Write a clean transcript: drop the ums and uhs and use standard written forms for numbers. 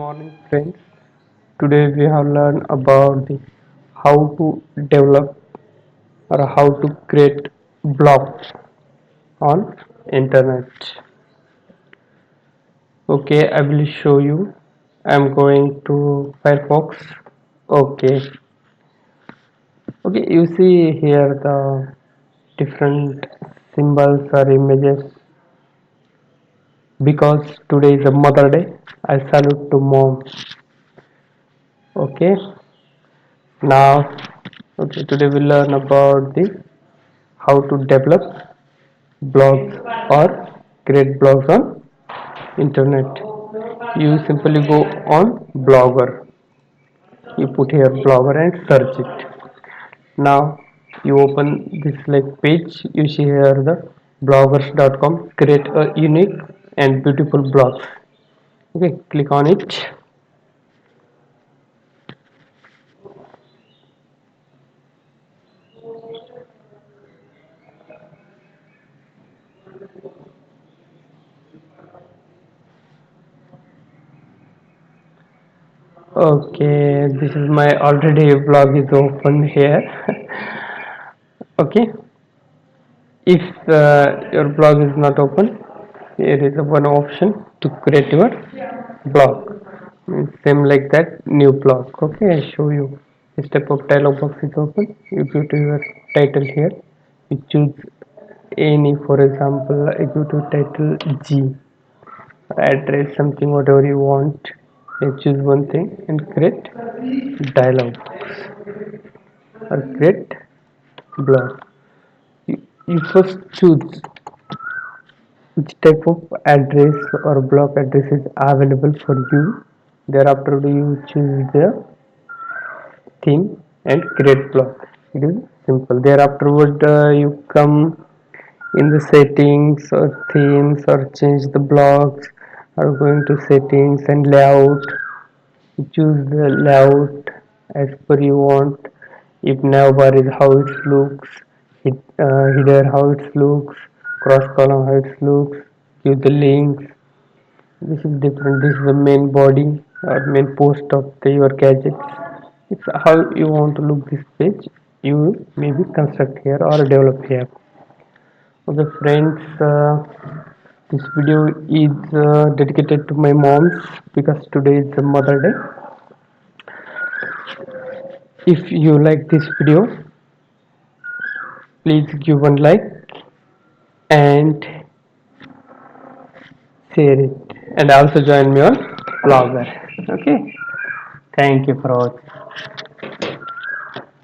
Morning friends. Today we have learned about how to develop or how to create blogs on internet. Okay, I will show you. I'm going to Firefox. Okay. Okay, you see here the different symbols or images because today is a Mother Day. I salute to mom. Okay. Now today we learn about the how to develop blogs or create blogs on internet. You simply go on blogger, you put here blogger and search it. Now you open this like page, you see here the bloggers.com, create a unique and beautiful blogs. Okay, click on it. Okay, this is my already blog is open here. Okay, if your blog is not open, here is one option to create your blog. Same like that, new blog. Okay, I show you. This type of dialog box is open. You go to your title here. You choose any, for example, I go to title G, address something whatever you want. You choose one thing and create dialog or create blog. You first choose which type of address or block address is available for you. Thereafter you choose the theme and create block. It is simple. Thereafterward you come in the settings or themes or change the blocks or going to settings and layout. You choose the layout as per you want. If navbar is how it looks, header how it looks, cross column how it looks, give the links. This is different. This is the main body or main post of your gadgets. It's how you want to look this page. You maybe construct here or develop here. Okay, friends. This video is dedicated to my moms because today is Mother Day. If you like this video, please give one like and share it, and also join me on Blogger. Okay. Thank you for watching.